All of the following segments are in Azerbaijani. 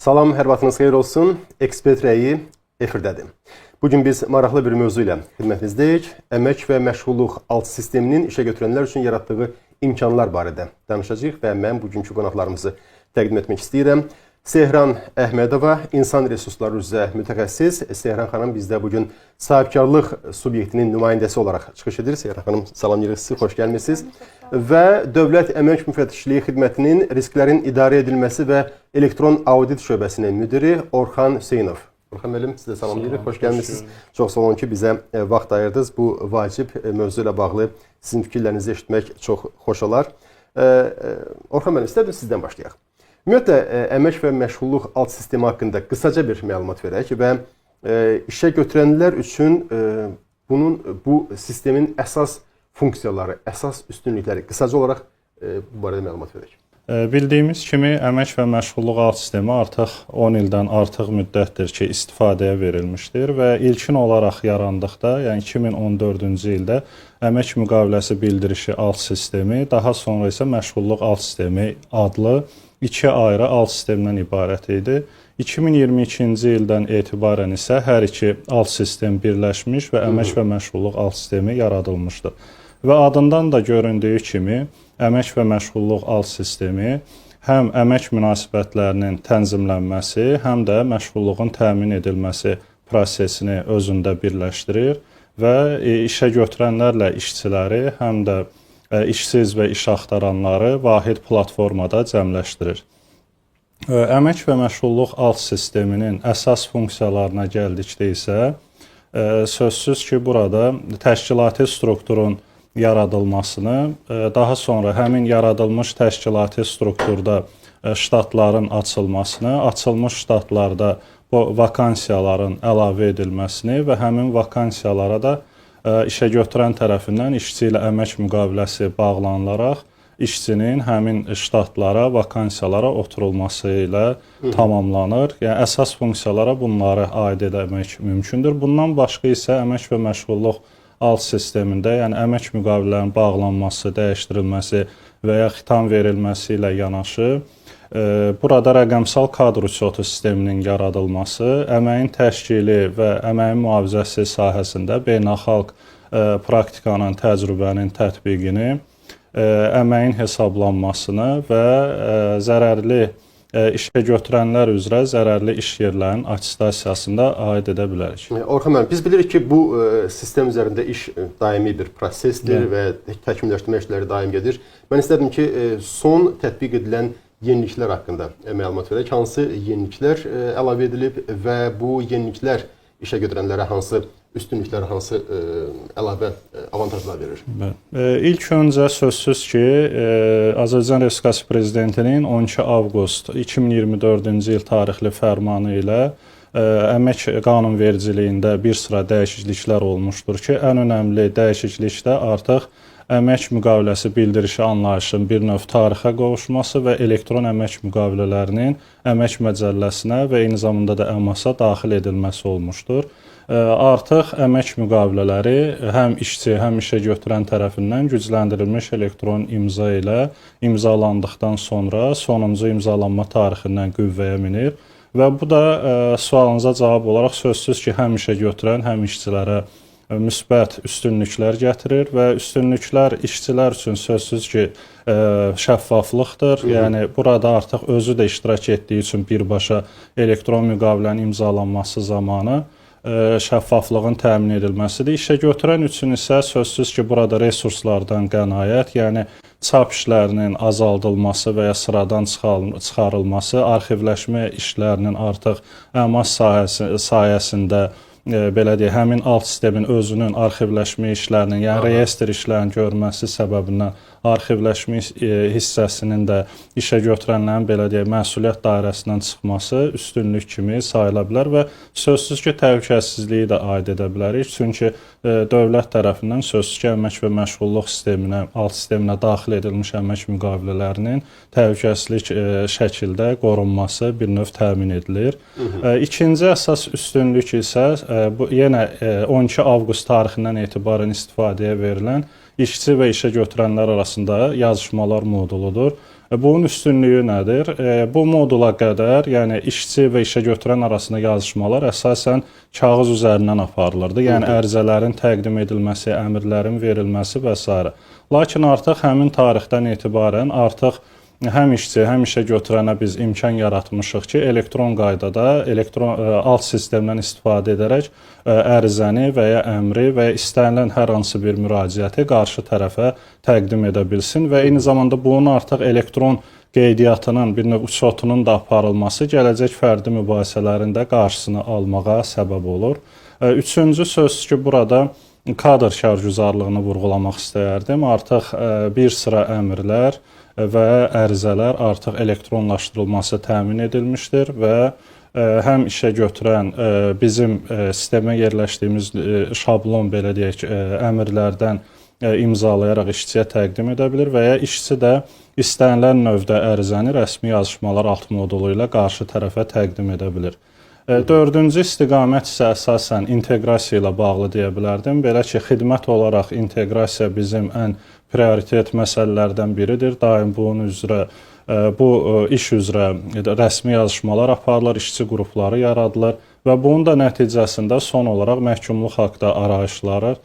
Salam, hər vaxtınız xeyir olsun. Ekspert rəyi efirdədir. Bugün biz maraqlı bir mövzu ilə xidmətinizdəyik. Əmək və məşğulluq alt sisteminin işə götürənlər üçün yaratdığı imkanlar barədə danışacağıq və mən bugünkü qonaqlarımızı təqdim etmək istəyirəm. Sehran Əhmədova, insan resursları üzrə mütəxəssis. Sehran xanım bizdə bugün sahibkarlıq subyektinin nümayəndəsi olaraq çıxış edir. Sehran xanım, salamlayırıq sizi, xoş gəlmisiniz. Və Dövlət Əmək Müfəttişliyi Xidmətinin risklərin idarə edilməsi və elektron audit şöbəsinin müdiri Orxan Hüseynov. Orxan müəllim, sizə salamlayırıq, xoş gəlmisiniz. Çox sağ olun ki, bizə vaxt ayırdınız. Bu vacib mövzu ilə bağlı sizin fikirlərinizi eşitmək çox xoş olar. Orxan müəllim, istədim sizdən başlayaq. Ümumiyyətlə, əmək və məşğulluq alt sistemi haqqında qısaca bir məlumat verək və işə götürənlər üçün bu sistemin əsas funksiyaları, əsas üstünlükləri qısaca olaraq bu barədə məlumat verək. Bildiyimiz kimi, əmək və məşğulluq alt sistemi artıq 10 ildən artıq müddətdir ki, istifadəyə verilmişdir və ilkin olaraq yarandıqda, yəni 2014-cü ildə əmək müqaviləsi bildirişi alt sistemi, daha sonra isə məşğulluq alt sistemi adlı iki ayrı alt sistemdən ibarət idi. 2022-ci ildən etibarən isə hər iki alt sistem birləşmiş və əmək və məşğulluq alt sistemi yaradılmışdır. Və adından da göründüyü kimi, əmək və məşğulluq alt sistemi həm əmək münasibətlərinin tənzimlənməsi, həm də məşğulluğun təmin edilməsi prosesini özündə birləşdirir və işə götürənlərlə işçiləri, həm də işsiz və iş axtaranları vahid platformada cəmləşdirir. Əmək və məşğulluq alt sisteminin əsas funksiyalarına gəldikdə isə, sözsüz ki, burada təşkilati strukturun yaradılmasını, daha sonra həmin yaradılmış təşkilati strukturda ştatların açılmasını, açılmış ştatlarda bu vakansiyaların əlavə edilməsini və həmin vakansiyalara da işə götürən tərəfindən işçi ilə əmək müqaviləsi bağlanılaraq işçinin həmin ştatlara, vakansiyalara oturulması ilə tamamlanır. Yəni, əsas funksiyalara bunları aid etmək mümkündür. Bundan başqa isə əmək və məşğulluq alt sistemində, yəni əmək müqavilələrinin bağlanması, dəyişdirilməsi və ya xitam verilməsi ilə yanaşı, burada rəqəmsal kadr uçotu sisteminin yaradılması, əməyin təşkili və əməyin mühafizəsi sahəsində beynəlxalq praktikanın, təcrübənin tətbiqini, əməyin hesablanmasını və zərərli işə götürənlər üzrə zərərli iş yerlərinin attestasiyasında aid edə bilərik. Orxan müəllim, biz bilirik ki, bu sistem üzərində iş daimi bir prosesdir və təkmilləşdirmə işləri daim gedir. Mən istədim ki, son tətbiq edilən yeniliklər haqqında məlumat verək. Hansı yeniliklər əlavə edilib və bu yeniliklər işə götürənlərə hansı üstünlüklər, hansı əlavə avantajlar verir? İlk öncə sözsüz ki, Azərbaycan Respublikası Prezidentinin 12 avqust 2024-cü il tarixli fərmanı ilə əmək qanunvericiliyində bir sıra dəyişikliklər olmuşdur ki, ən önəmli dəyişiklik də artıq əmək müqaviləsi bildirişi anlayışının bir növ tarixə qovuşması və elektron əmək müqavilələrinin əmək məcəlləsinə və eyni zamanda da əmasa daxil edilməsi olmuşdur. Artıq əmək müqavilələri həm işçi, həm işə götürən tərəfindən gücləndirilmiş elektron imza ilə imzalandıqdan sonra sonuncu imzalanma tarixindən qüvvəyə minir və bu da sualınıza cavab olaraq sözsüz ki, həm işə götürən, həm işçilərə müsbət üstünlüklər gətirir və üstünlüklər işçilər üçün sözsüz ki, şəffaflıqdır. Yəni, burada artıq özü də iştirak etdiyi üçün birbaşa elektron müqavilənin imzalanması zamanı şəffaflığın təmin edilməsidir. İşə götürən üçün isə sözsüz ki, burada resurslardan qənaət, yəni çap işlərinin azaldılması və ya sıradan çıxarılması, arxivləşmə işlərinin artıq əmas sayəsində belə deyək, həmin alt sistemin özünün arxivləşmə işlərinin, yəni reyestr işlərinin görməsi səbəbindən arxivləşmə hissəsinin də işə götürənlərin belə deyək, məsuliyyət dairəsindən çıxması üstünlük kimi sayıla bilər və sözsüz ki, təhlükəsizliyi də aid edə bilərik. Çünki dövlət tərəfindən sözsüz ki, əmək və məşğulluq sisteminə, alt sisteminə daxil edilmiş əmək müqavilələrinin təhlükəsizlik şəkildə qorunması bir növ təmin edilir. İkinci əsas üstünlük isə bu yenə 12 avqust tarixindən etibarən istifadəyə verilən işçi və işə götürənlər arasında yazışmalar moduludur. Bunun üstünlüyü nədir? Bu modula qədər, yəni işçi və işə götürən arasında yazışmalar əsasən kağız üzərindən aparılırdı. Yəni ərizələrin təqdim edilməsi, əmrlərin verilməsi və s. Lakin artıq həmin tarixdən etibarən artıq həm işçi, həm işə götürənə biz imkan yaratmışıq ki, elektron qaydada, alt sistemdən istifadə edərək ərizəni və ya əmri və ya istənilən hər hansı bir müraciəti qarşı tərəfə təqdim edə bilsin və eyni zamanda bunun artıq elektron qeydiyyatının, bir növ uçotunun da aparılması gələcək fərdi mübahisələrində qarşısını almağa səbəb olur. Üçüncü söz ki, burada kadr şərgüzarlığını vurğulamaq istəyərdim. Artıq bir sıra əmrlər və ərizələr artıq elektronlaşdırılması təmin edilmişdir və həm işə götürən bizim sistemə yerləşdiyimiz şablon, belə deyək, əmrlərdən imzalayaraq işçiyə təqdim edə bilir və ya işçi də istənilən növdə ərizəni rəsmi yazışmalar alt modulu ilə qarşı tərəfə təqdim edə bilir. Dördüncü istiqamət isə əsasən inteqrasiya ilə bağlı deyə bilərdim. Belə ki, xidmət olaraq inteqrasiya bizim ən prioritet məsələlərdən biridir. Daim bunun üzrə, bu iş üzrə rəsmi yazışmalar aparılır, işçi qrupları yaradılır və bunun da nəticəsində son olaraq məhkumluq haqqında arayışları,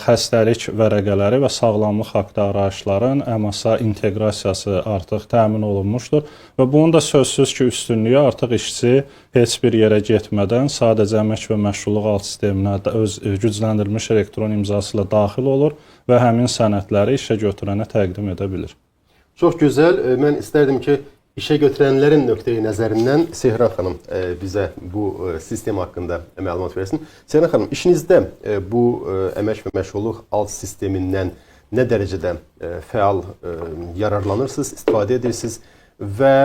xəstəlik vərəqələri və sağlamlıq haqqında arayışların əmasa inteqrasiyası artıq təmin olunmuşdur və bunun da sözsüz ki, üstünlüyü artıq işçi heç bir yerə getmədən sadəcə əmək və məşğulluq alt sisteminə öz gücləndirilmiş elektron imzası ilə daxil olur və həmin sənədləri işə götürənə təqdim edə bilir. Çox gözəl. Mən istərdim ki, işə götürənlərin nöqteyi nəzərindən Sehran xanım bizə bu sistem haqqında məlumat versin. Sehran xanım, işinizdə bu əmək və məşğulluq alt sistemindən nə dərəcədə fəal yararlanırsınız, istifadə edirsiniz və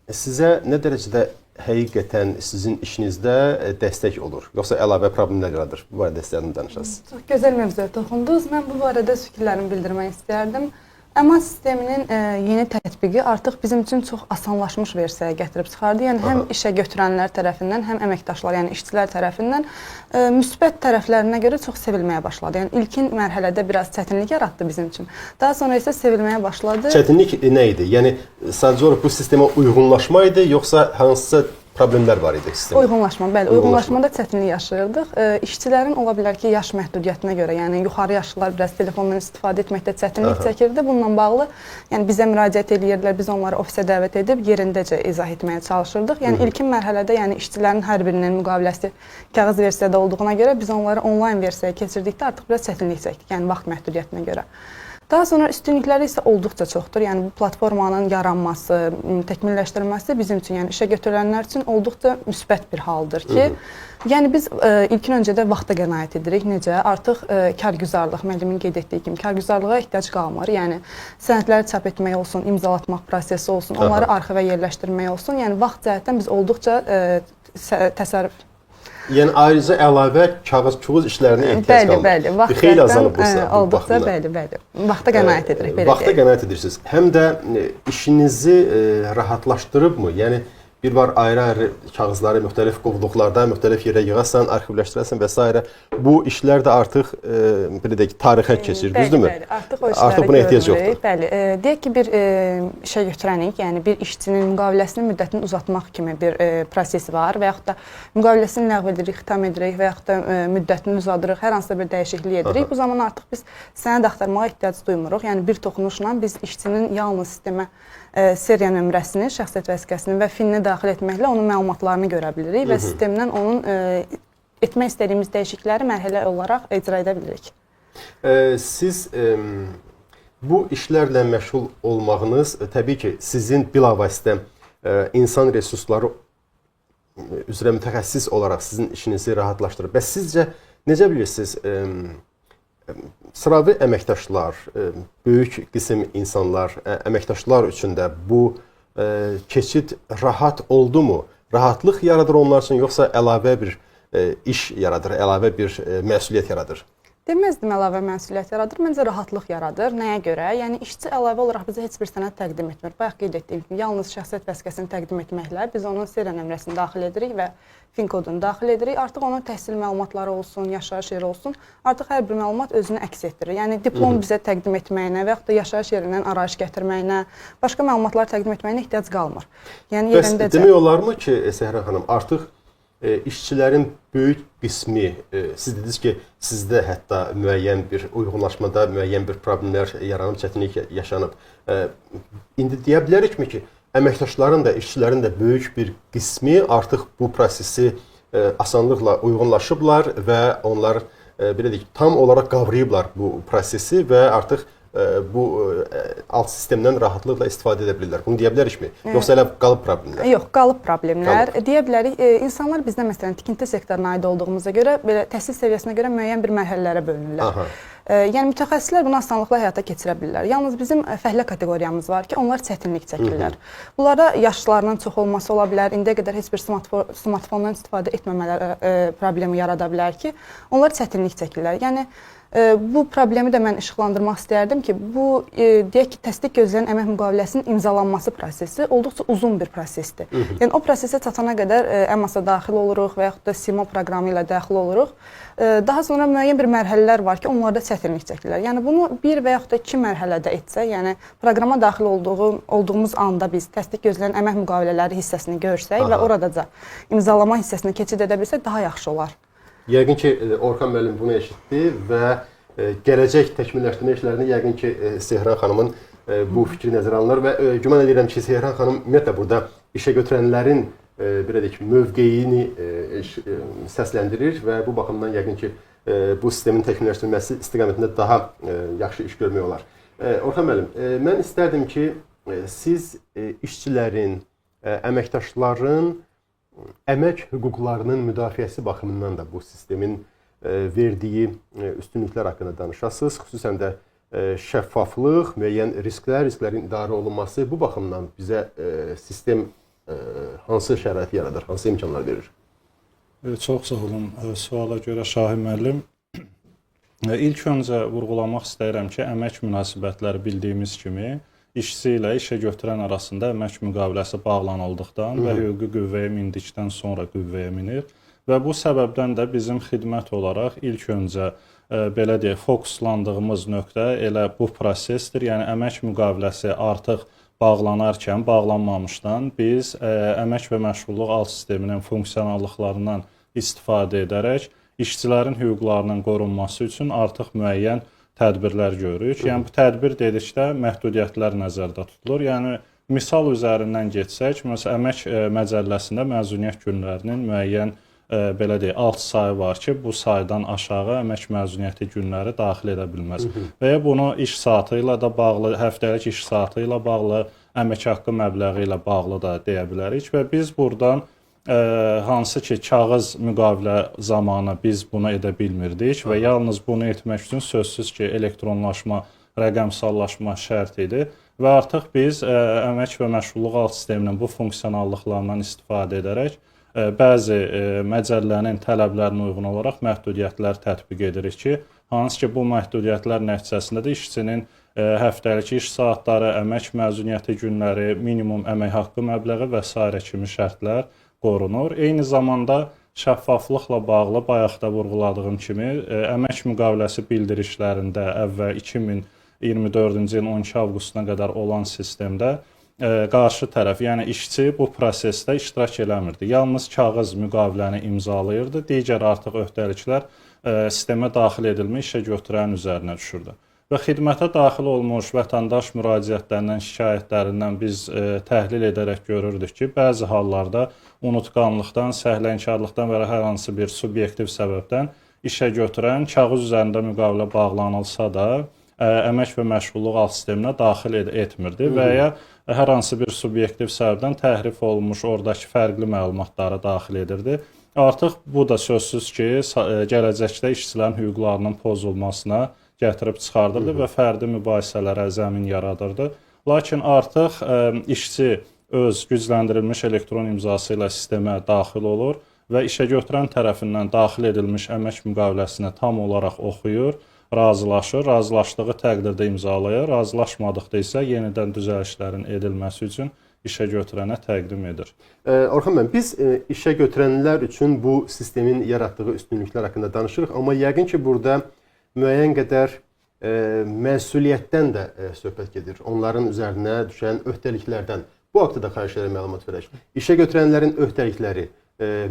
sizə nə dərəcədə həqiqətən sizin işinizdə dəstək olur, yoxsa əlavə problemlər yaradır? Bu barədə istərdim danışasınız. Çox gözəl mövzuya toxundunuz. Mən bu barədə fikirlərimi bildirmək istərdim. Əma sisteminin yeni tətbiqi artıq bizim üçün çox asanlaşmış versiyaya gətirib çıxardı. Yəni həm işə götürənlər tərəfindən, həm əməkdaşlar, yəni işçilər tərəfindən müsbət tərəflərinə görə çox sevilməyə başladı. Yəni ilkin mərhələdə biraz çətinlik yaratdı bizim üçün. Daha sonra isə sevilməyə başladı. Çətinlik nə idi? Yəni sadəcə olaraq bu sistemə uyğunlaşma idi, yoxsa hansısa problemlər var idi sistemdə? Uyğunlaşma, bəli. Uyğunlaşmada çətinlik yaşayırdıq. İşçilərin ola bilər ki, yaş məhdudiyyətinə görə, yəni yuxarı yaşlılar biraz telefondan istifadə etməkdə çətinlik çəkirdi. Bununla bağlı yəni bizə müraciət edirdilər, biz onları ofisə dəvət edib yerindəcə izah etməyə çalışırdıq. Yəni ilkin mərhələdə yəni işçilərin hər birinin müqaviləsi kağız versiyada olduğuna görə biz onları onlayn versiyaya keçirdikdə artıq biraz çətinlik çəkdik, yəni vaxt məhdudiyyətinə görə. Daha sonra üstünlükləri isə olduqca çoxdur. Yəni bu platformanın yaranması, təkmilləşdirilməsi bizim üçün, yəni işə götürülənlər üçün olduqca müsbət bir haldır ki, yəni biz ilkin öncədə vaxta qənaət edirik. Necə? Artıq kargüzarlıq, müəllimin qeyd etdiyi kimi kargüzarlığa ehtiyac qalmır. Yəni sənədləri çap etmək olsun, imzalatmaq prosesi olsun, onları arxivə yerləşdirmək olsun. Yəni vaxt cəhətdən biz olduqca təsərrüf. Yəni ayrıca əlavə kağız-çuğuz işlərinə ehtiyac qalmır. Bəli, vaxt xeyli azalıb bu olduqca, bəli. Vaxta qənaət edirik, belə deyək. Vaxta qənaət edirsiniz. Həm də işinizi rahatlaşdırıbmı? Yəni bir var ayrı-ayrı kağızları müxtəlif qovluqlarda, müxtəlif yerə yığasan, arxivləşdirəsən və s. Bu işlər də artıq belə deyək tarixə keçir, düzdürmü? Bəli, artıq o işlərə buna ehtiyac yoxdur. Bəli, deyək ki, bir işə götürənik, yəni bir işçinin müqaviləsinin müddətini uzatmaq kimi bir prosesi var və yaxud da müqaviləsini ləğv edirik, xitam edirik və yaxud da müddətini uzadırıq, hər hansısa bir dəyişiklik edirik. Bu zaman artıq biz sənəd axtarmağa ehtiyac duymuruq. Yəni bir toxunuşla biz işçinin yalnız sistemə seriya nömrəsini, şəxsiyyət vəsiqəsini və finini daxil etməklə onun məlumatlarını görə bilirik və sistemdən onun etmək istədiyimiz dəyişiklikləri mərhələ olaraq icra edə bilirik. Siz bu işlərlə məşğul olmağınız təbii ki, sizin bilavasitə insan resursları üzrə mütəxəssis olaraq sizin işinizi rahatlaşdırır. Bəs sizcə necə bilirsiniz, sıravi əməkdaşlar, böyük qism insanlar, əməkdaşlar üçün də bu keçid rahat oldu mu? Rahatlıq yaradır onlar üçün, yoxsa əlavə bir iş yaradır, əlavə bir məsuliyyət yaradır? Deməzdim əlavə məsuliyyət yaradır, məncə rahatlıq yaradır. Nəyə görə? Yəni işçi əlavə olaraq bizə heç bir sənəd təqdim etmir. Bayaq qeyd etdiyim kimi, yalnız şəxsiyyət vəsiqəsini təqdim etməklə biz onun seriya nömrəsini daxil edirik və FIN kodunu daxil edirik. Artıq onun təhsil məlumatları olsun, yaşayış yeri olsun, artıq hər bir məlumat özünü əks etdirir. Yəni diplom bizə təqdim etməyinə və yaxud da yaşayış yerindən arayış gətirməyinə, başqa məlumatlar təqdim etməyinə ehtiyac qalmır. Yəni yerindəcə. Demək olarmı ki, Səhra xanım, artıq işçilərin böyük qismi, siz dediniz ki, sizdə hətta müəyyən bir uyğunlaşmada müəyyən bir problemlər yaranıb, çətinlik yaşanıb. İndi deyə bilərikmi ki, əməkdaşların da, işçilərin də böyük bir qismi artıq bu prosesi asanlıqla uyğunlaşıblar və onlar belə deyək, tam olaraq qavrayıblar bu prosesi və artıq bu alt sistemdən rahatlıqla istifadə edə bilirlər. Bunu deyə bilərikmi? Yoxsa elə qalıb problemlər? Yox, qalıb problemlər. Deyə bilərik, insanlar bizdə məsələn tikinti sektoruna aid olduğumuza görə belə təhsil səviyyəsinə görə müəyyən bir mərhələlərə bölünürlər. Yəni mütəxəssislər bunu asanlıqla həyata keçirə bilirlər. Yalnız bizim fəhlə kateqoriyamız var ki, onlar çətinlik çəkirlər. Bunlara yaşlarının çox olması ola bilər, indiyə qədər heç bir smartfondan istifadə etməmələri problemi yarada bilər ki, onlar çətinlik çəkirlər. Yəni bu problemi də mən işıqlandırmaq istərdim ki, bu deyək ki, təsdiq gözlənilən əmək müqaviləsinin imzalanması prosesi olduqca uzun bir prosesdir. Yəni o prosesə çatana qədər EMAS-a daxil oluruq və yaxud da SIMO proqramı ilə daxil oluruq. Daha sonra müəyyən bir mərhələlər var ki, onlarda çətinlik çəkirlər. Yəni bunu bir və yaxud da 2 mərhələdə etsə, yəni proqrama daxil olduğumuz anda biz təsdiq gözlənilən əmək müqavilələri hissəsini görsək və oradaca imzalama hissəsini keçid edə bilsək daha yaxşı olar. Yəqin ki, Orxan müəllim bunu eşitdi və gələcək təkmilləşdirmə işlərini yəqin ki, Sehran xanımın bu fikri nəzərə alınır və güman edirəm ki, Sehran xanım ümumiyyətlə burada işə götürənlərin belə deyək, mövqeyini səsləndirir və bu baxımdan yəqin ki, bu sistemin təkmilləşdirilməsi istiqamətində daha yaxşı iş görmək olar. Orxan müəllim, mən istərdim ki, siz işçilərin, əməkdaşların əmək hüquqlarının müdafiəsi baxımından da bu sistemin verdiyi üstünlüklər haqqında danışasınız. Xüsusən də şəffaflıq, müəyyən risklərin idarə olunması bu baxımdan bizə sistem hansı şərait yaradır, hansı imkanlar verir? Çox sağ olun suala görə Şahin müəllim. İlk öncə vurğulamaq istəyirəm ki, əmək münasibətləri bildiyimiz kimi işçi ilə işə götürən arasında əmək müqaviləsi bağlanıldıqdan və hüquqi qüvvəyə mindikdən sonra qüvvəyə minir. Və bu səbəbdən də bizim xidmət olaraq ilk öncə belə deyək, fokuslandığımız nöqtə elə bu prosesdir. Yəni əmək müqaviləsi artıq bağlanarkən, bağlanmamışdan biz əmək və məşğulluq alt sisteminin funksionallıqlarından istifadə edərək işçilərin hüquqlarının qorunması üçün artıq müəyyən tədbirlər görürük. Yəni bu tədbir dedikdə məhdudiyyətlər nəzərdə tutulur. Yəni misal üzərindən getsək, məsələn əmək məcəlləsində məzuniyyət günlərinin müəyyən belə deyək, alt sayı var ki, bu saydan aşağı əmək məzuniyyəti günləri daxil edə bilməz. Və ya bunu iş saatı ilə də bağlı, həftəlik iş saatı ilə bağlı, əmək haqqı məbləği ilə bağlı da deyə bilərik və biz buradan hansı ki, kağız müqavilə zamanı biz bunu edə bilmirdik və yalnız bunu etmək üçün sözsüz ki, elektronlaşma, rəqəmsallaşma şərt idi və artıq biz əmək və məşğulluq alt sisteminin bu funksionallıqlarından istifadə edərək bəzi məcəllənin tələblərinə uyğun olaraq məhdudiyyətlər tətbiq edirik ki, hansı ki, bu məhdudiyyətlər nəticəsində də işçinin həftəlik iş saatları, əmək məzuniyyəti günləri, minimum əmək haqqı məbləği və s. kimi şərtlər qorunur. Eyni zamanda şəffaflıqla bağlı bayaq da vurğuladığım kimi əmək müqaviləsi bildirişlərində əvvəl 2024-cü ilin 12 avqustuna qədər olan sistemdə qarşı tərəf, yəni işçi bu prosesdə iştirak eləmirdi. Yalnız kağız müqaviləni imzalayırdı. Digər artıq öhdəliklər sistemə daxil edilmiş işə götürən üzərinə düşürdü. Və xidmətə daxil olmuş vətəndaş müraciətlərindən, şikayətlərindən biz təhlil edərək görürdük ki, bəzi hallarda unutqanlıqdan, səhlənkarlıqdan və hər hansı bir subyektiv səbəbdən işə götürən kağız üzərində müqavilə bağlanılsa da əmək və məşğulluq alt sisteminə daxil etmirdi və ya hər hansı bir subyektiv səbəbdən təhrif olunmuş oradakı fərqli məlumatları daxil edirdi. Artıq bu da sözsüz ki, gələcəkdə işçilərin hüquqlarının pozulmasına gətirib çıxardırdı və fərdi mübahisələrə zəmin yaradırdı. Lakin artıq işçi öz gücləndirilmiş elektron imzası ilə sistemə daxil olur və işəgötürən tərəfindən daxil edilmiş əmək müqaviləsini tam olaraq oxuyur, razılaşır, razılaşdığı təqdirdə imzalayır, razılaşmadıqda isə yenidən düzəlişlərin edilməsi üçün işəgötürənə təqdim edir. Orxan müəllim, biz işəgötürənlər üçün bu sistemin yaratdığı üstünlüklər haqqında danışırıq, amma yəqin ki, burada müəyyən qədər məsuliyyətdən də söhbət gedir. Onların üzərinə düşən öhdəliklərdən. Bu haqda da xahiş edirəm məlumat verək. İşəgötürənlərin öhdəlikləri,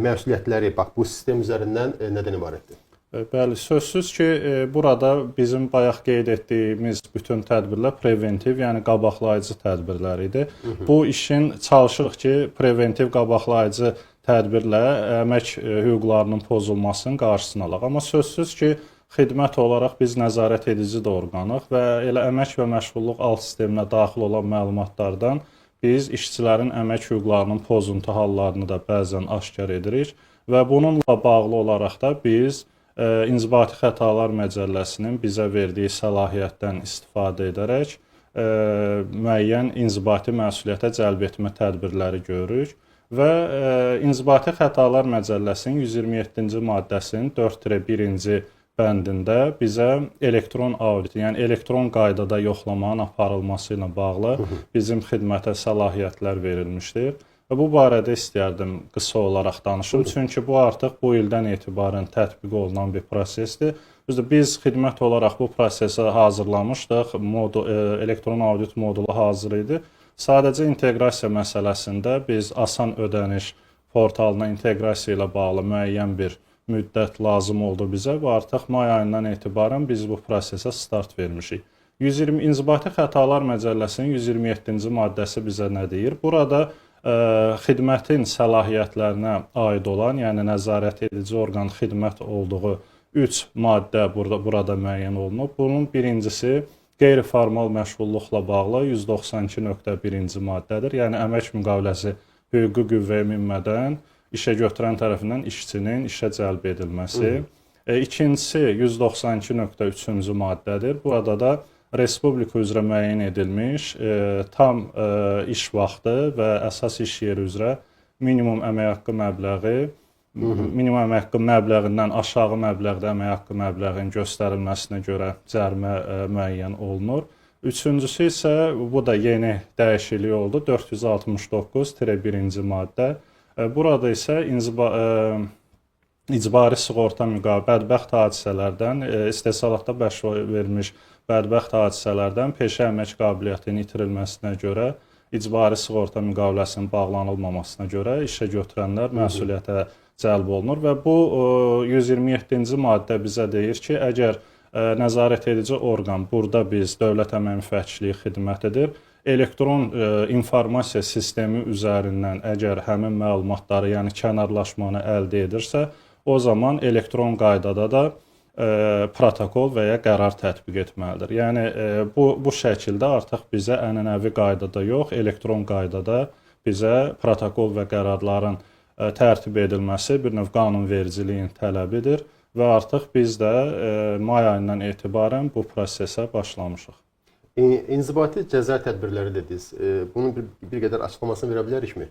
məsuliyyətləri bax bu sistem üzərindən nədən ibarətdir? Bəli, sözsüz ki, burada bizim bayaq qeyd etdiyimiz bütün tədbirlər preventiv, yəni qabaqlayıcı tədbirlər idi. Bu işin çalışırıq ki, preventiv qabaqlayıcı tədbirlə əmək hüquqlarının pozulmasının qarşısını alaq. Amma sözsüz ki, xidmət olaraq biz nəzarət edici də orqanıq və elə əmək və məşğulluq alt sisteminə daxil olan məlumatlardan biz işçilərin əmək hüquqlarının pozuntu hallarını da bəzən aşkar edirik və bununla bağlı olaraq da biz İnzibati Xətalar Məcəlləsinin bizə verdiyi səlahiyyətdən istifadə edərək müəyyən inzibati məsuliyyətə cəlb etmə tədbirləri görürük və İnzibati Xətalar Məcəlləsinin 127-ci maddəsinin 4-1-ci bəndində bizə elektron audit, yəni elektron qaydada yoxlamanın aparılması ilə bağlı bizim xidmətə səlahiyyətlər verilmişdir. Və bu barədə istəyərdim qısa olaraq danışım, çünki bu artıq bu ildən etibarən tətbiq olunan bir prosesdir. Biz xidmət olaraq bu prosesə hazırlamışdıq, elektron audit modulu hazır idi. Sadəcə inteqrasiya məsələsində biz asan ödəniş portalına inteqrasiya ilə bağlı müəyyən bir müddət lazım oldu bizə və artıq may ayından etibarən biz bu prosesə start vermişik. İnzibati Xətalar Məcəlləsinin 127-ci maddəsi bizə nə deyir? Burada xidmətin səlahiyyətlərinə aid olan, yəni nəzarət edici orqan xidmət olduğu 3 maddə burada müəyyən olunub. Bunun birincisi qeyri-formal məşğulluqla bağlı 192.1-ci maddədir. Yəni əmək müqaviləsi hüquqi qüvvəyə minmədən işəgötürən tərəfindən işçinin işə cəlb edilməsi. İkincisi 192.3-cü maddədir. Burada da Respublika üzrə müəyyən edilmiş tam iş vaxtı və əsas iş yeri üzrə minimum əmək haqqı məbləği, minimum əmək haqqı məbləğindən aşağı məbləğdə əmək haqqı məbləğinin göstərilməsinə görə cərimə müəyyən olunur. Üçüncüsü isə bu da yeni dəyişiklik oldu, 469-1-ci maddə. Burada isə icbari sığorta müqaviləsi bədbəxt hadisələrdən, istehsalatda baş vermiş bədbəxt hadisələrdən peşə əmək qabiliyyətinin itirilməsinə görə, icbari sığorta müqaviləsinin bağlanılmamasına görə işəgötürənlər məsuliyyətə cəlb olunur və bu 127-ci maddə bizə deyir ki, əgər nəzarət edici orqan, burada biz Dövlət Əmək Müfəttişliyi xidmət edir, elektron informasiya sistemi üzərindən əgər həmin məlumatları, yəni kənarlaşmanı əldə edirsə, o zaman elektron qaydada da protokol və ya qərar tətbiq etməlidir. Yəni bu şəkildə artıq bizə ənənəvi qaydada yox, elektron qaydada bizə protokol və qərarların tərtib edilməsi bir növ qanunvericiliyin tələbidir və artıq biz də may ayından etibarən bu prosesə başlamışıq. İnzibati cəza tədbirləri dediniz. Bunun bir qədər açıqlamasını verə bilərikmi?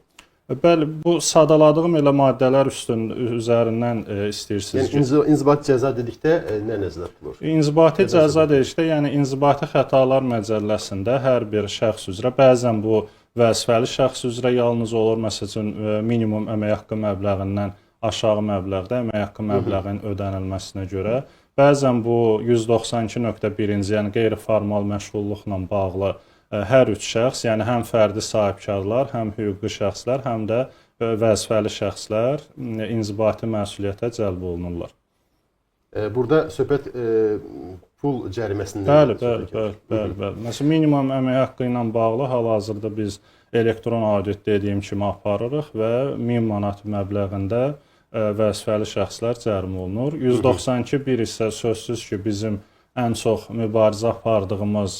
Bəli, bu sadaladığım elə maddələr üzərindən istəyirsiniz. Yəni inzibati cəza dedikdə nə nəzərdə tutulur? İnzibati cəza dedikdə, yəni İnzibati Xətalar Məcəlləsində hər bir şəxs üzrə, bəzən bu vəzifəli şəxs üzrə yalnız olur, məsələn, minimum əmək haqqı məbləğindən aşağı məbləğdə əmək haqqı məbləğinin ödənilməsinə görə, bəzən bu 192.1-ci, yəni qeyri-formal məşğulluqla bağlı hər üç şəxs, yəni həm fərdi sahibkarlar, həm hüquqi şəxslər, həm də vəzifəli şəxslər inzibati məsuliyyətə cəlb olunurlar. Burada söhbət pul cəriməsindən. Bəli. Məsələn, minimum əmək haqqı ilə bağlı hal-hazırda biz elektron audit dediyim kimi aparırıq və 1000 manat məbləğində vəzifəli şəxslər cərimə olunur. 192.1 isə sözsüz ki, bizim ən çox mübarizə apardığımız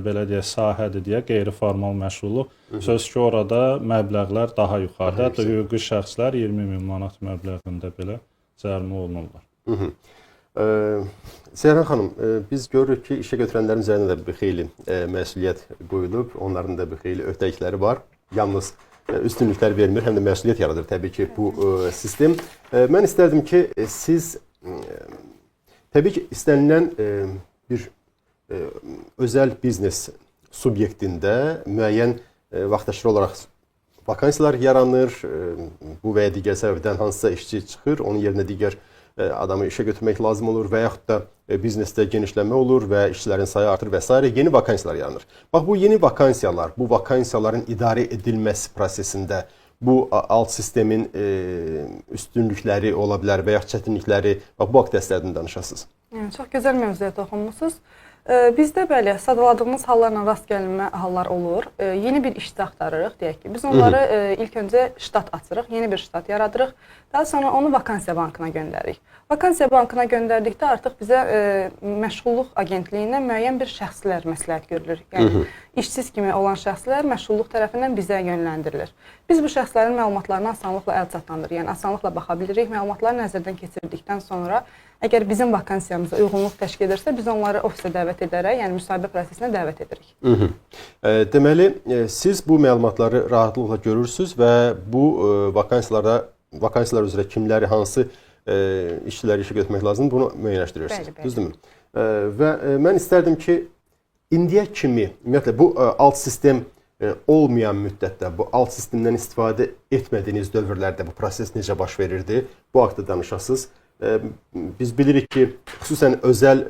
belə deyək sahədir deyə qeyri-formal məşğulluq. Söz ki, orada məbləğlər daha yuxarıdır. Hətta hüquqi şəxslər 20.000 manat məbləğində belə cərimə olunurlar. Seyran xanım, biz görürük ki, işəgötürənlərin üzərində də bir xeyli məsuliyyət qoyulub, onların da bir xeyli öhdəlikləri var. Yalnız üstünlüklər vermir, həm də məsuliyyət yaradır təbii ki bu sistem. Mən istərdim ki, siz təbii ki istənilən bir özəl biznes subyektində müəyyən vaxtaşırı olaraq vakansiyalar yaranır, bu və ya digər səbəbdən hansısa işçi çıxır, onun yerinə digər adamı işə götürmək lazım olur və yaxud da biznesdə genişlənmə olur və işçilərin sayı artır və s. yeni vakansiyalar yaranır. Bax, bu yeni vakansiyalar, bu vakansiyaların idarə edilməsi prosesində bu alt sistemin üstünlükləri ola bilər və yaxud çətinlikləri, bax, bu haqda əsərdən danışasınız. Çox gözəl mövzuya toxunmusunuz. Bizdə belə sadaladığımız hallarla rast gəlinmə hallar olur. Yeni bir işçi axtarırıq, deyək ki. Biz onları ilk öncə ştat açırıq, yeni bir ştat yaradırıq. Daha sonra onu vakansiya bankına göndəririk. Vakansiya bankına göndərdikdə artıq bizə məşğulluq agentliyindən müəyyən bir şəxslər məsləhət görülür. Yəni, işsiz kimi olan şəxslər məşğulluq tərəfindən bizə yönləndirilir. Biz bu şəxslərin məlumatlarına asanlıqla əl çatandırırıq. Yəni, asanlıqla baxa bilirik. Məlumatları nəzərdən keçirdikdən sonra əgər bizim vakansiyamıza uyğunluq təşkil edirsə, biz onları ofisə dəvət edərək, yəni müsahibə prosesinə dəvət edirik. Deməli, siz bu məlumatları rahatlıqla görürsünüz və bu vakansiyalar üzrə kimləri, hansı işçiləri işə götürmək lazımdır, bunu müəyyənləşdirirsiniz. Düzdürmü? Və mən istərdim ki, indiyə kimi, ümumiyyətlə, bu alt sistem olmayan müddətdə, bu alt sistemdən istifadə etmədiyiniz dövrlərdə bu proses necə baş verirdi? Bu haqda danışasınız. Biz bilirik ki, xüsusən özəl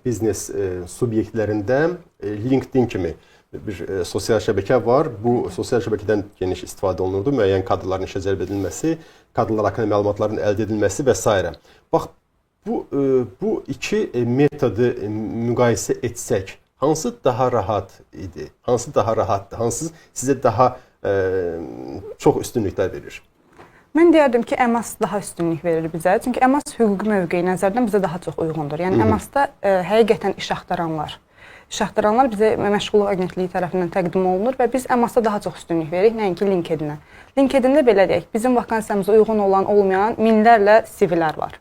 biznes subyektlərində LinkedIn kimi bir sosial şəbəkə var. Bu sosial şəbəkədən geniş istifadə olunurdu. Müəyyən kadrların işə cəlb edilməsi, kadrlar haqqında məlumatların əldə edilməsi və s. Bax, bu iki metodu müqayisə etsək, hansı daha rahat idi? Hansı daha rahatdır? Hansı sizə daha çox üstünlüklər verir? Mən deyərdim ki, əmas daha üstünlük verir bizə. Çünki əmas hüquqi mövqeyi nəzərdən bizə daha çox uyğundur. Yəni, əmasda həqiqətən iş axtaranlar bizə məşğulluq agentliyi tərəfindən təqdim olunur və biz əmasda daha çox üstünlük veririk, nəinki LinkedIn-ə. LinkedIn-də belə deyək, bizim vakansiyamıza uyğun olan, olmayan minlərlə CV-lər var.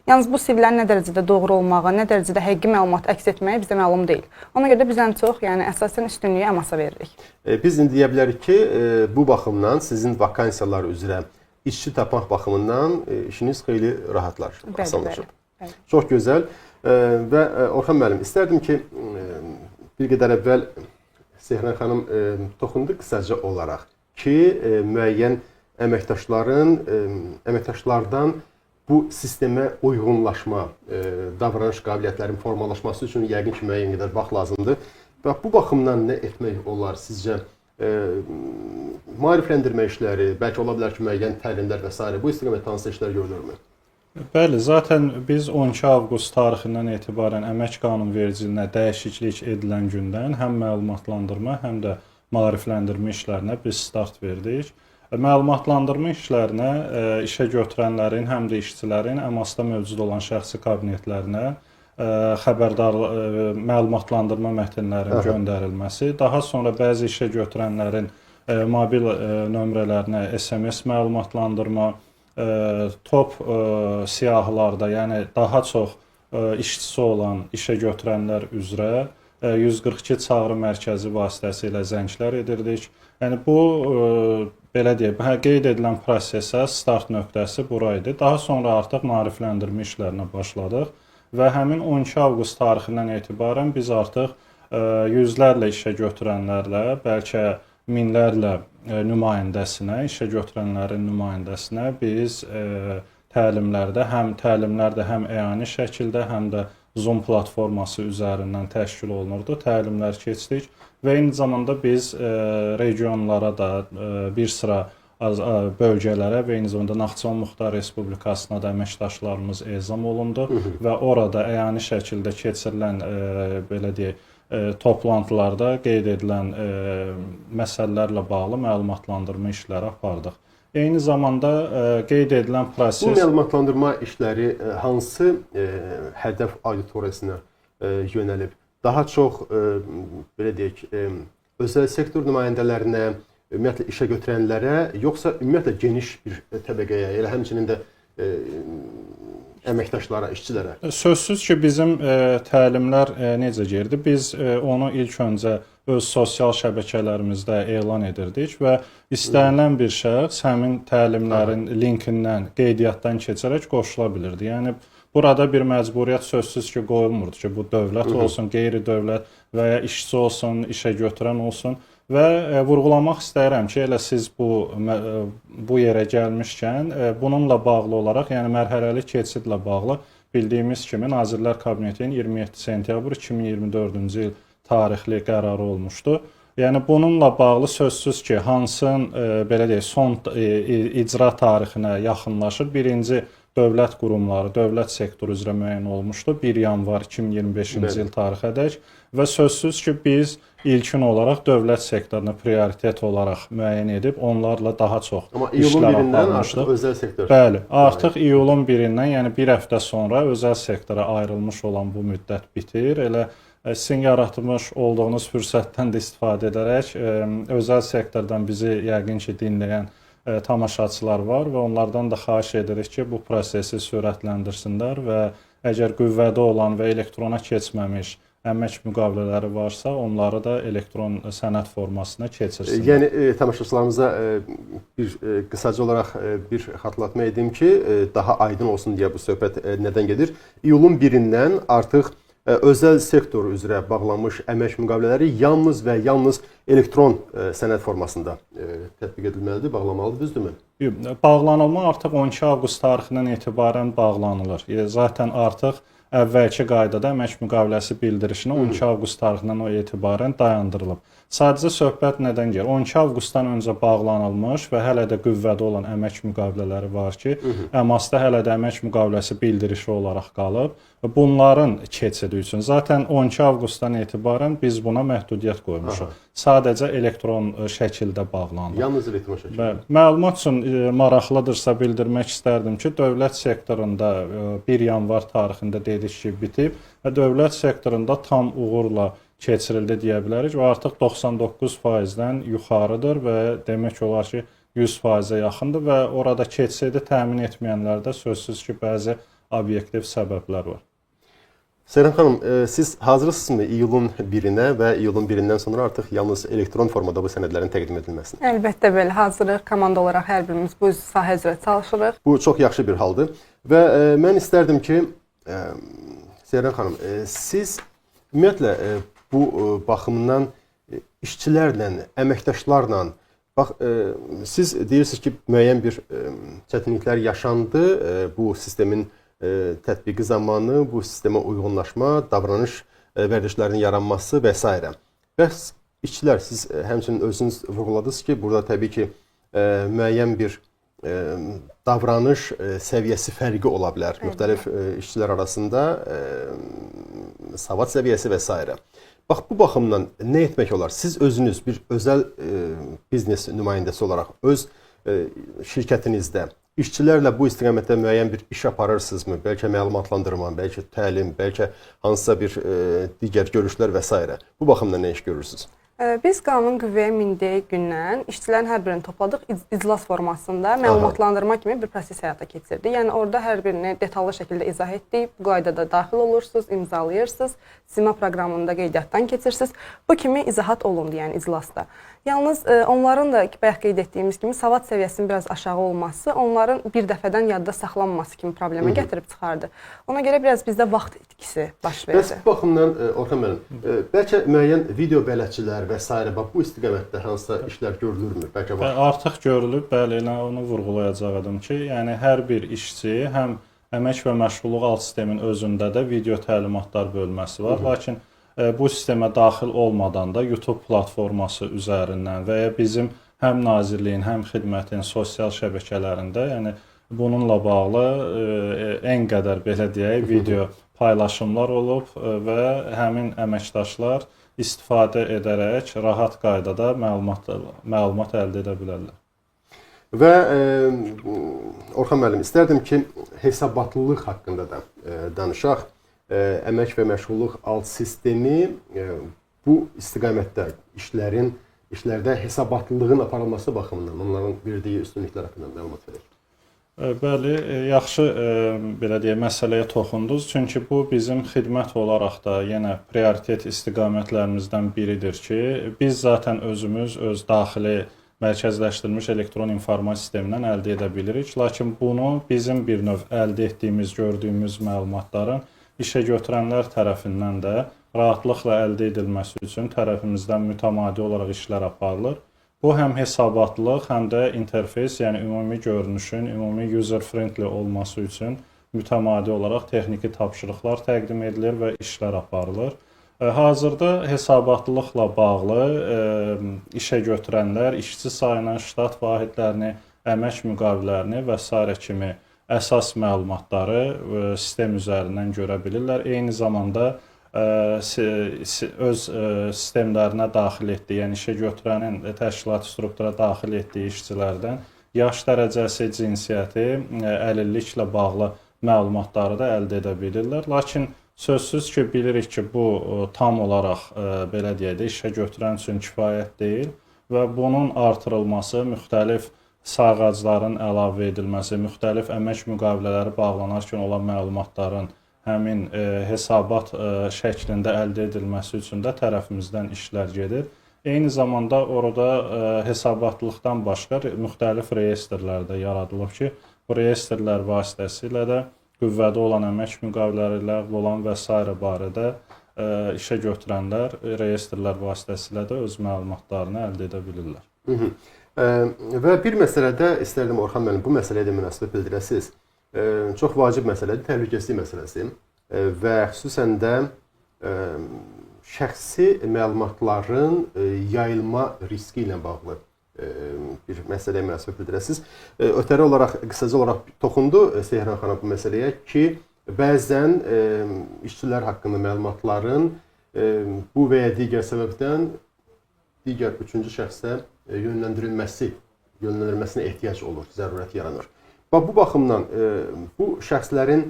Yalnız bu CV-lərin nə dərəcədə doğru olmağı, nə dərəcədə həqiqi məlumat əks etməyi bizə məlum deyil. Ona görə də biz ən çox, yəni əsasən üstünlüyü əmasa veririk. Biz indi deyə bilərik ki, bu baxımdan sizin vakansiyalar üzrə işçi tapmaq baxımından işiniz xeyli rahatlar, asanlaşır. Çox gözəl. Və Orxan müəllim, istərdim ki, bir qədər əvvəl Sehran xanım toxundu qısaca olaraq ki, müəyyən əməkdaşlardan bu sistemə uyğunlaşma, davranış qabiliyyətlərinin formalaşması üçün yəqin ki, müəyyən qədər vaxt lazımdır. Və bu baxımdan nə etmək olar sizcə? Maarifləndirmə işləri, bəlkə ola bilər ki, müəyyən təlimlər və s. bu istiqamətdə hansı işlər görülürmü? Bəli, zaten biz 12 avqust tarixindən etibarən əmək qanunvericiliyinə dəyişiklik edilən gündən həm məlumatlandırma, həm də maarifləndirmə işlərinə biz start verdik. Məlumatlandırma işlərinə işə götürənlərin, həm də işçilərin əmasda mövcud olan şəxsi kabinetlərinə məlumatlandırma mətnlərinin göndərilməsi, daha sonra bəzi işə götürənlərin mobil nömrələrinə SMS məlumatlandırma, top siyahılarda, yəni daha çox işçisi olan işə götürənlər üzrə 142 çağrı mərkəzi vasitəsilə zənglər edirdik. Yəni bu belə deyək, qeyd edilən prosesə start nöqtəsi bura idi. Daha sonra artıq maarifləndirmə işlərinə başladıq və həmin 12 avqust tarixindən etibarən biz artıq yüzlərlə işə götürənlərlə, bəlkə minlərlə nümayəndəsinə, işə götürənlərin nümayəndəsinə biz təlimlərdə həm əyani şəkildə, həm də Zoom platforması üzərindən təşkil olunurdu. Təlimlər keçdik və eyni zamanda biz regionlara da bir sıra bölgələrə və eyni zamanda Naxçıvan Muxtar Respublikasına da əməkdaşlarımız ezam olundu və orada əyani şəkildə keçirilən belə deyək, toplantılarda qeyd edilən məsələlərlə bağlı məlumatlandırma işləri apardıq. Eyni zamanda qeyd edilən proses... Bu məlumatlandırma işləri hansı hədəf auditoriyasına yönəlib? Daha çox, belə deyək, özəl sektor nümayəndələrinə, ümumiyyətlə işə götürənlərə, yoxsa ümumiyyətlə geniş bir təbəqəyə, elə həmçinin də əməkdaşlara, işçilərə? Sözsüz ki, bizim təlimlər necə gedirdi? Biz onu ilk öncə öz sosial şəbəkələrimizdə elan edirdik və istənilən bir şəxs həmin təlimlərin linkindən, qeydiyyatdan keçərək qoşula bilirdi. Yəni burada bir məcburiyyət sözsüz ki, qoyulmurdu ki, bu dövlət olsun, qeyri-dövlət və ya işçi olsun, işə götürən olsun. Və vurğulamaq istəyirəm ki, elə siz bu yerə gəlmişkən bununla bağlı olaraq, yəni mərhələli keçidlə bağlı bildiyimiz kimi Nazirlər Kabinetinin 27 sentyabr 2024-cü il tarixli qərarı olmuşdu. Yəni bununla bağlı sözsüz ki, hansın belə deyək, son icra tarixinə yaxınlaşır. Birinci dövlət qurumları, dövlət sektoru üzrə müəyyən olmuşdu 1 yanvar 2025-ci il tarixədək və sözsüz ki, biz ilkin olaraq dövlət sektoruna prioritet olaraq müəyyən edib onlarla daha çox işlər aparmışdıq. Özəl sektor. Bəli, artıq iyulun 1-dən, yəni bir həftə sonra özəl sektora ayrılmış olan bu müddət bitir. Elə sizin yaratmış olduğunuz fürsətdən də istifadə edərək özəl sektordan bizi yəqin ki, dinləyən tamaşaçılar var və onlardan da xahiş edirik ki, bu prosesi sürətləndirsinlər və əgər qüvvədə olan və elektrona keçməmiş əmək müqavilələri varsa, onları da elektron sənəd formasına keçirsinlər. Yəni tamaşaçılarımıza qısaca olaraq bir xatırlatma edim ki, daha aydın olsun deyə bu söhbət nədən gedir? İyulun 1-dən artıq özəl sektor üzrə bağlanmış əmək müqavilələri yalnız və yalnız elektron sənəd formasında tətbiq edilməlidir, bağlanmalıdır, düzdürmü? Bağlanılma artıq 12 avqust tarixindən etibarən bağlanılır. Zaten artıq əvvəlki qaydada əmək müqaviləsi bildirişinə 12 avqust tarixindən etibarən dayandırılıb. Sadəcə söhbət nədən gəlir? 12 avqustdan öncə bağlanılmış və hələ də qüvvədə olan əmək müqavilələri var ki, əmasda hələ də əmək müqaviləsi bildirişi olaraq qalıb. Bunların keçidi üçün zaten 12 avqustdan etibarən biz buna məhdudiyyət qoymuşuq. Sadəcə elektron şəkildə bağlanır. Yalnız elektron şəkildə. Məlumat üçün maraqlıdırsa bildirmək istərdim ki, dövlət sektorunda 1 yanvar tarixində dedik ki, bitib və dövlət sektorunda tam uğurla keçirildi deyə bilərik və artıq 99%-dən yuxarıdır və demək olar ki, 100%-ə yaxındır və orada keçidi təmin etməyənlərdə sözsüz ki, bəzi obyektiv səbəblər var. Seyran xanım, siz hazırsınızmı iyulun 1-nə və iyulun 1-dən sonra artıq yalnız elektron formada bu sənədlərin təqdim edilməsinə? Əlbəttə belə, hazırıq. Komanda olaraq hər birimiz bu sahə üzrə çalışırıq. Bu çox yaxşı bir haldır və mən istərdim ki, Seyran xanım, siz ümumiyyətlə bu baxımdan işçilərlə, əməkdaşlarla, bax, siz deyirsiniz ki, müəyyən bir çətinliklər yaşandı bu sistemin tətbiqi zamanı, bu sistemə uyğunlaşma, davranış vərdişlərinin yaranması və s. Bəs işçilər, siz həmçinin özünüz vurğuladınız ki, burada təbii ki, müəyyən bir davranış səviyyəsi fərqi ola bilər. Müxtəlif işçilər arasında savad səviyyəsi və s. Bax, bu baxımdan nə etmək olar? Siz özünüz bir özəl biznes nümayəndəsi olaraq öz şirkətinizdə işçilərlə bu istiqamətdə müəyyən bir iş aparırsınızmı? Bəlkə məlumatlandırma, bəlkə təlim, bəlkə hansısa bir digər görüşlər və s. Bu baxımdan nə iş görürsünüz? Biz qanun qüvvəyə mindiyi gündən işçilərin hər birini topladıq, iclas formasında məlumatlandırma kimi bir proses həyata keçirdik. Yəni orada hər birini detallı şəkildə izah etdik, bu qaydada daxil olursunuz, imzalayırsınız, SİMA proqramında qeydiyyatdan keçirsiniz. Bu kimi izahat olundu, yəni iclasda. Yalnız onların da bayaq qeyd etdiyimiz kimi savad səviyyəsinin biraz aşağı olması, onların bir dəfədən yadda saxlanması kimi problemə gətirib çıxardı. Ona görə biraz bizdə vaxt itkisi baş verdi. Bəs bu baxımdan, Orxan müəllim, bəlkə müəyyən video bələdçilər və s. bu istiqamətdə hansısa işlər görülürmü? Bəlkə var. Artıq görülüb, bəli, elə onu vurğulayacaqdım ki, yəni hər bir işçi həm əmək və məşğulluq alt sistemin özündə də video təlimatlar bölməsi var, lakin bu sistemə daxil olmadan da YouTube platforması üzərindən və ya bizim həm nazirliyin, həm xidmətin sosial şəbəkələrində, yəni bununla bağlı ən qədər belə deyək, video paylaşımlar olub və həmin əməkdaşlar istifadə edərək rahat qaydada məlumat əldə edə bilərlər. Və Orxan müəllim, istərdim ki, hesabatlılıq haqqında da danışaq. Əmək və məşğulluq alt sistemi bu istiqamətdə işlərdə hesabatlılığın aparılması baxımından onların verdiyi üstünlüklər haqqında məlumat verir. Bəli, yaxşı belə deyək, məsələyə toxundunuz. Çünki bu bizim xidmət olaraq da yenə prioritet istiqamətlərimizdən biridir ki, biz zaten özümüz öz daxili mərkəzləşdirilmiş elektron informasiya sistemindən əldə edə bilirik. Lakin bunu bizim bir növ əldə etdiyimiz, gördüyümüz məlumatların işə götürənlər tərəfindən də rahatlıqla əldə edilməsi üçün tərəfimizdən mütəmadi olaraq işlər aparılır. Bu həm hesabatlıq, həm də interfeys, yəni ümumi görünüşün, ümumi user-friendly olması üçün mütəmadi olaraq texniki tapşırıqlar təqdim edilir və işlər aparılır. Hazırda hesabatlılıqla bağlı işə götürənlər işçi sayını, ştat vahidlərini, əmək müqavilərini və s. kimi əsas məlumatları sistem üzərindən görə bilirlər. Eyni zamanda öz sistemlərinə daxil etdiyi, yəni işə götürənin təşkilat struktura daxil etdiyi işçilərdən yaş dərəcəsi, cinsiyyəti, əlilliklə bağlı məlumatları da əldə edə bilirlər. Lakin sözsüz ki, bilirik ki, bu tam olaraq belə deyək də işə götürən üçün kifayət deyil və bunun artırılması, müxtəlif sayğacların əlavə edilməsi, müxtəlif əmək müqavilələri bağlanarkən olan məlumatların həmin hesabat şəklində əldə edilməsi üçün də tərəfimizdən işlər gedir. Eyni zamanda orada hesabatlıqdan başqa müxtəlif reyestrlər də yaradılıb ki, bu reyestrlər vasitəsilə də qüvvədə olan əmək müqavilələri ləğv olan və s. barədə işə götürənlər reyestrlər vasitəsilə də öz məlumatlarını əldə edə bilirlər. Və bir məsələdə istərdim Orxan müəllim bu məsələyə də münasibət bildirəsiniz. Çox vacib məsələdir, təhlükəsizlik məsələsi və xüsusən də şəxsi məlumatların yayılma riski ilə bağlı bir məsələyə münasibət bildirəsiniz. Ötəri olaraq, qısaca olaraq toxundu Seyran xanım bu məsələyə ki, bəzən işçilər haqqında məlumatların bu və ya digər səbəbdən digər üçüncü şəxsə yönləndirilməsinə ehtiyac olur, zərurət yaranır. Bu baxımdan bu şəxslərin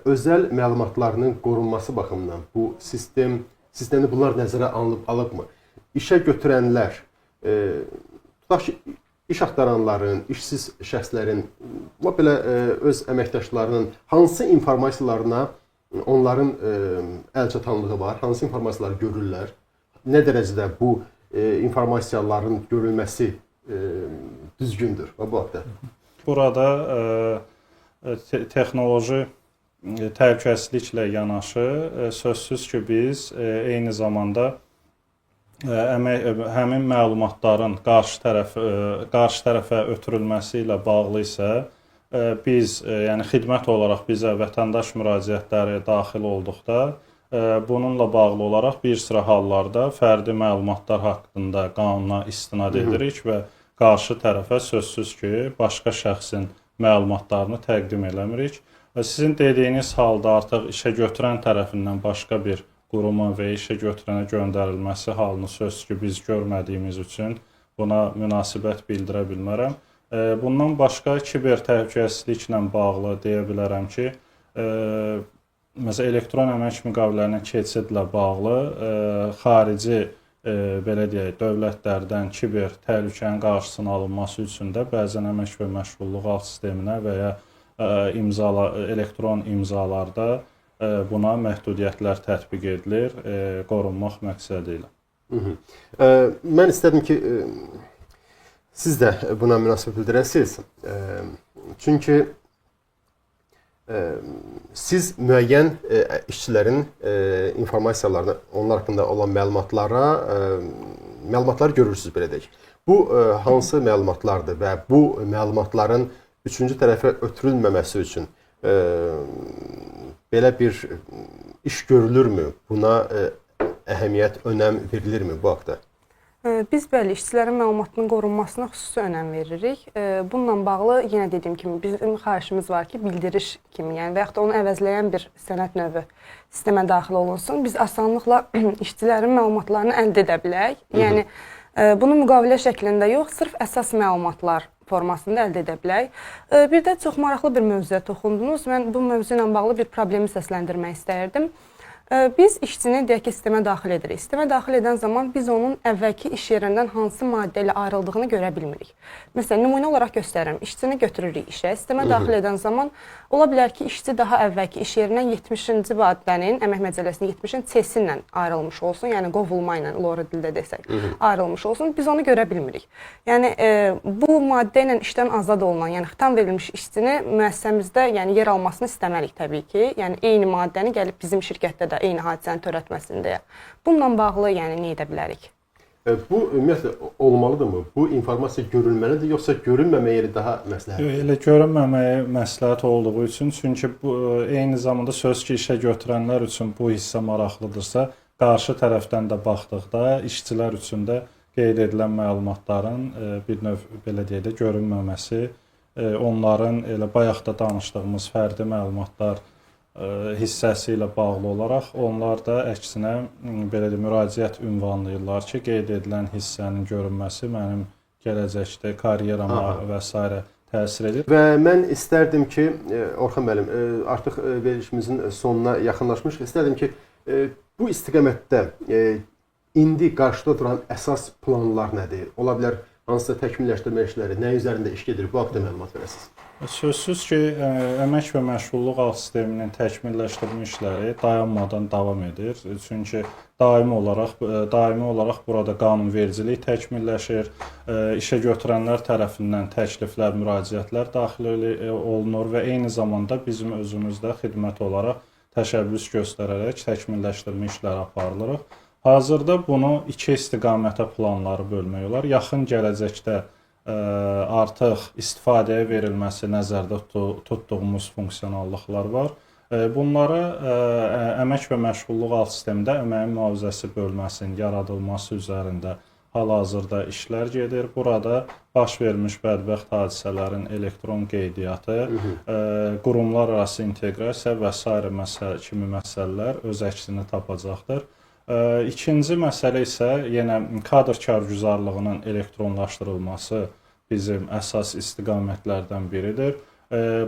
özəl məlumatlarının qorunması baxımından bu sistemdə bunlar nəzərə alınıbmı? İşə götürənlər, tutaq ki, iş axtaranların, işsiz şəxslərin, belə öz əməkdaşlarının hansı informasiyalarına onların əlçatanlığı var, hansı informasiyaları görürlər, nə dərəcədə bu informasiyaların görülməsi düzgündür bu haqda? Burada texnoloji təhlükəsizliklə yanaşı sözsüz ki, biz eyni zamanda həmin məlumatların qarşı tərəfə ötürülməsi ilə bağlı isə biz, yəni xidmət olaraq bizə vətəndaş müraciətləri daxil olduqda bununla bağlı olaraq bir sıra hallarda fərdi məlumatlar haqqında qanuna istinad edirik və qarşı tərəfə sözsüz ki, başqa şəxsin məlumatlarını təqdim eləmirik. Sizin dediyiniz halda artıq işə götürən tərəfindən başqa bir quruma və işə götürənə göndərilməsi halını sözsüz ki, biz görmədiyimiz üçün buna münasibət bildirə bilmərəm. Bundan başqa kiber təhlükəsizliklə bağlı deyə bilərəm ki, məsələn, elektron əmək müqavilələrinin keçidlə bağlı xarici belə deyək, dövlətlərdən kiber təhlükənin qarşısının alınması üçün də bəzən əmək və məşğulluq alt sisteminə və ya elektron imzalarda buna məhdudiyyətlər tətbiq edilir, qorunmaq məqsədi ilə. Mən istədim ki, siz də buna münasibət bildirəsiniz. Çünki siz müəyyən işçilərin informasiyalarını, onlar haqqında olan məlumatları görürsünüz, belə deyək. Bu hansı məlumatlardır və bu məlumatların üçüncü tərəfə ötürülməməsi üçün belə bir iş görülürmü? Buna əhəmiyyət, önəm verilirmi bu haqda? Biz bəli, işçilərin məlumatının qorunmasına xüsusi önəm veririk. Bununla bağlı yenə dediyim kimi bizim xahişimiz var ki, bildiriş kimi, yəni və yaxud da onu əvəzləyən bir sənəd növü sistemə daxil olunsun. Biz asanlıqla işçilərin məlumatlarını əldə edə bilək. Yəni bunu müqavilə şəklində yox, sırf əsas məlumatlar formasında əldə edə bilək. Bir də çox maraqlı bir mövzuya toxundunuz. Mən bu mövzu ilə bağlı bir problemi səsləndirmək istəyirdim. Biz işçini deyək ki, sistemə daxil edirik. Sistemə daxil edən zaman biz onun əvvəlki iş yerindən hansı maddə ilə ayrıldığını görə bilmirik. Məsələn, nümunə olaraq göstərirəm. İşçini götürürük işə. Sistemə daxil edən zaman ola bilər ki, işçi daha əvvəlki iş yerindən 70-ci maddənin, əmək məcəlləsinin 70-in C-si ilə ayrılmış olsun, yəni qovulma ilə, lori dildə desək, ayrılmış olsun. Biz onu görə bilmirik. Yəni bu maddə ilə işdən azad olunan, yəni xitam verilmiş işçini müəssisəmizdə, yəni yer almasını istəmərik təbii ki. Yəni eyni maddəni gəlib bizim şirkətdə də eyni hadisəni törətməsində. Bununla bağlı yəni nə edə bilərik? Bu ümumiyyətlə olmalıdırmı? Bu informasiya görülməlidir, yoxsa görünməməyi daha məsləhətdir? Elə görünməməyi məsləhət olduğu üçün, çünki bu eyni zamanda söz ki, işə götürənlər üçün bu hissə maraqlıdırsa, qarşı tərəfdən də baxdıqda işçilər üçün də qeyd edilən məlumatların bir növ belə deyək də görünməməsi, onların elə bayaq da danışdığımız fərdi məlumatlar hissəsi ilə bağlı olaraq onlar da əksinə belə də müraciət ünvanlayırlar ki, qeyd edilən hissənin görünməsi mənim gələcəkdə karyerama və s. təsir edir. Və mən istərdim ki, Orxan müəllim, artıq verilişimizin sonuna yaxınlaşmışıq. İstərdim ki, bu istiqamətdə indi qarşıda duran əsas planlar nədir? Ola bilər hansısa təkmilləşdirmə işləri, nə üzərində iş gedir? Bu haqqda məlumat verəsiniz. Sözsüz ki, əmək və məşğulluq alt sisteminin təkmilləşdirmə işləri dayanmadan davam edir. Çünki daimi olaraq burada qanunvericilik təkmilləşir, işə götürənlər tərəfindən təkliflər, müraciətlər daxil olunur və eyni zamanda bizim özümüzdə xidmət olaraq təşəbbüs göstərərək təkmilləşdirmə işləri aparılırıq. Hazırda bunu iki istiqamətə planları bölmək olar. Yaxın gələcəkdə artıq istifadəyə verilməsi nəzərdə tutduğumuz funksionallıqlar var. Bunlara əmək və məşğulluq alt sistemində əməyin mühafizəsi bölməsinin yaradılması üzərində hal-hazırda işlər gedir. Burada baş vermiş bədbəxt hadisələrin elektron qeydiyyatı, qurumlar arası inteqrasiya və s. kimi məsələlər öz əksini tapacaqdır. İkinci məsələ isə yenə kadr kargüzarlığının elektronlaşdırılması bizim əsas istiqamətlərdən biridir.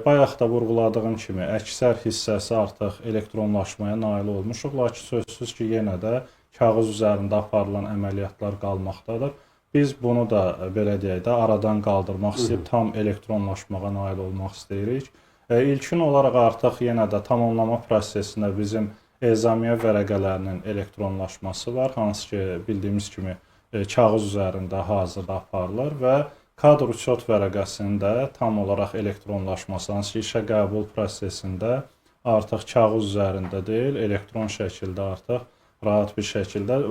Bayaq da vurğuladığım kimi əksər hissəsi artıq elektronlaşmaya nail olmuşuq, lakin sözsüz ki, yenə də kağız üzərində aparılan əməliyyatlar qalmaqdadır. Biz bunu da belə deyək də aradan qaldırmaq istəyib tam elektronlaşmağa nail olmaq istəyirik. İlkin olaraq artıq yenə də tamamlama prosesində bizim ezamiyə vərəqələrinin elektronlaşması var, hansı ki, bildiyimiz kimi kağız üzərində hazırda aparılır və kadr uçot vərəqəsinin də tam olaraq elektronlaşması, hansı ki, işə qəbul prosesində artıq kağız üzərində deyil, elektron şəkildə artıq rahat bir şəkildə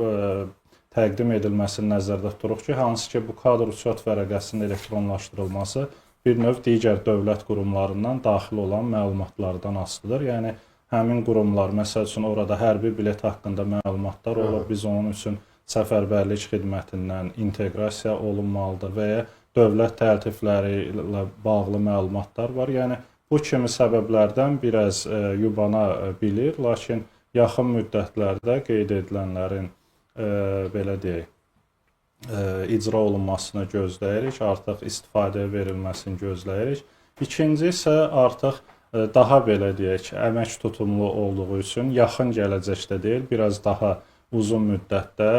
təqdim edilməsini nəzərdə tuturuq ki, hansı ki, bu kadr uçot vərəqəsinin elektronlaşdırılması bir növ digər dövlət qurumlarından daxil olan məlumatlardan asılıdır. Yəni, həmin qurumlar, məsəl üçün, orada hərbi bilet haqqında məlumatlar olur, biz onun üçün səfərbərlik xidmətindən inteqrasiya olunmalıdır və ya dövlət təltifləri ilə bağlı məlumatlar var. Yəni, bu kimi səbəblərdən biraz yubana bilir, lakin yaxın müddətlərdə qeyd edilənlərin, belə deyək, icra olunmasını gözləyirik, artıq istifadəyə verilməsini gözləyirik. İkinci isə artıq daha belə deyək, əmək tutumlu olduğu üçün yaxın gələcəkdə deyil, biraz daha uzun müddətdə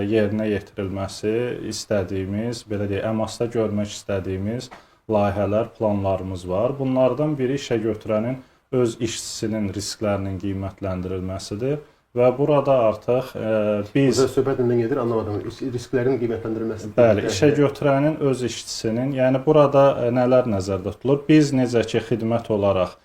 yerinə yetirilməsi istədiyimiz, belə deyək, əmasda görmək istədiyimiz layihələr, planlarımız var. Bunlardan biri işə götürənin öz işçisinin risklərinin qiymətləndirilməsidir və burada artıq biz... Burada söhbət nədən gedir, anlamadım. Risklərin qiymətləndirilməsi. Bəli, işə götürənin öz işçisinin, yəni burada nələr nəzərdə tutulur? Biz necə ki, xidmət olaraq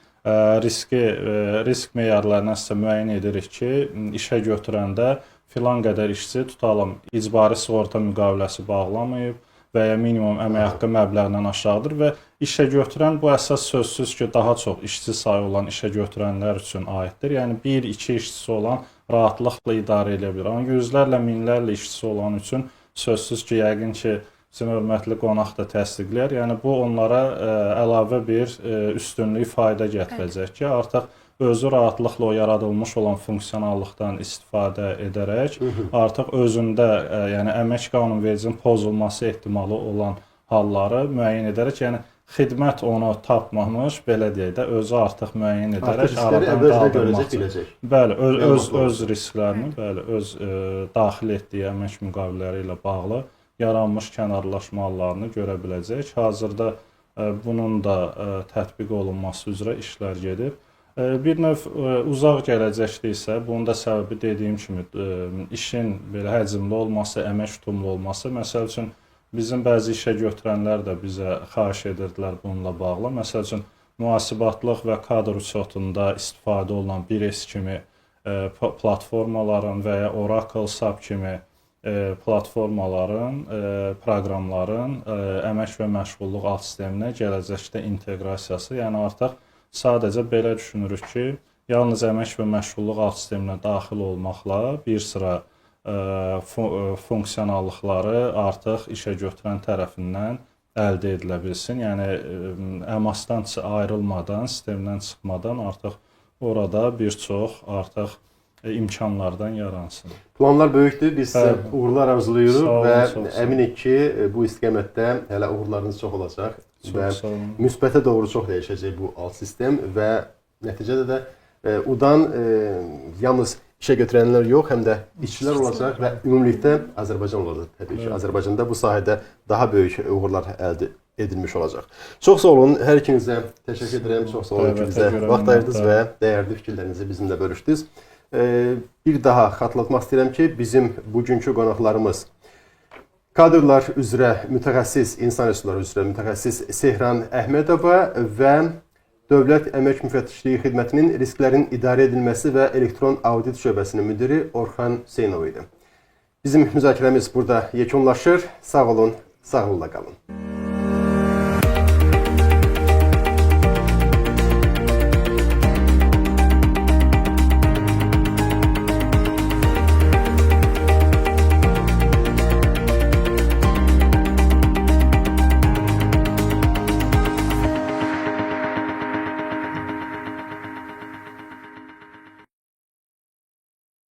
risk meyarlarını sizə müəyyən edirik ki, işə götürəndə filan qədər işçi tutalım, icbari sığorta müqaviləsi bağlamayıb və ya minimum əmək haqqı məbləğindən aşağıdır və işə götürən bu əsas sözsüz ki, daha çox işçi sayı olan işə götürənlər üçün aiddir. Yəni, 1-2 işçisi olan rahatlıqla idarə edə bilir. Amma yüzlərlə, minlərlə işçisi olan üçün sözsüz ki, yəqin ki, bizim hörmətli qonaq da təsdiqləyər. Yəni, bu onlara əlavə bir üstünlük, fayda gətirəcək ki, artıq özü rahatlıqla o yaradılmış olan funksionallıqdan istifadə edərək, artıq özündə, yəni əmək qanunvericinin pozulması ehtimalı olan halları müəyyən edərək, yəni xidmət onu tapmamış, belə deyək də, özü artıq müəyyən edərək Artıq aradan əvvəlcədən qaldırmaq görəcək, biləcək. Bəli, Məlumat öz risklərini, bəli, öz daxil etdiyi əmək müqavilələri ilə bağlı yaranmış kənarlaşma hallarını görə biləcək. Hazırda bunun da tətbiq olunması üzrə işlər gedir. Bir növ uzaq gələcəkdə isə bunun da səbəbi dediyim kimi işin belə həcmli olması, əmək tutumlu olması. Məsəl üçün bizim bəzi işə götürənlər də bizə xahiş edirdilər bununla bağlı. Məsəl üçün mühasibatlıq və kadr uçotunda istifadə olunan 1S kimi platformaların və ya Oracle SAP kimi platformaların, proqramların əmək və məşğulluq alt sisteminə gələcəkdə inteqrasiyası, yəni artıq sadəcə belə düşünürük ki, yalnız əmək və məşğulluq alt sisteminə daxil olmaqla bir sıra funksiyonallıqları artıq işə götürən tərəfindən əldə edilə bilsin. Yəni əmasdan ayrılmadan, sistemdən çıxmadan artıq orada bir çox artıq imkanlardan yaransın. Planlar böyükdür. Biz sizə uğurlar arzulayırıq və əminik ki, bu istiqamətdə hələ uğurlarınız çox olacaq və müsbətə doğru çox dəyişəcək bu alt sistem və nəticədə də udan yalnız işə götürənlər yox, həm də işçilər olacaq və ümumilikdə Azərbaycan olacaq təbii ki. Azərbaycanda bu sahədə daha böyük uğurlar əldə edilmiş olacaq. Çox sağ olun, hər ikinizə təşəkkür edirəm. Çox sağ olun ki, bizə vaxt ayırdınız və dəyərli fikirlərinizi bizimlə bölüşdünüz. Bir daha xatırlatmaq istəyirəm ki, bizim bugünkü qonaqlarımız kadrlar üzrə mütəxəssis, insan resursları üzrə mütəxəssis Sehran Əhmədova və Dövlət Əmək Müfəttişliyi Xidmətinin risklərin idarə edilməsi və elektron audit şöbəsinin müdiri Orxan Hüseynov idi. Bizim müzakirəmiz burada yekunlaşır. Sağ olun, sağlıqla qalın.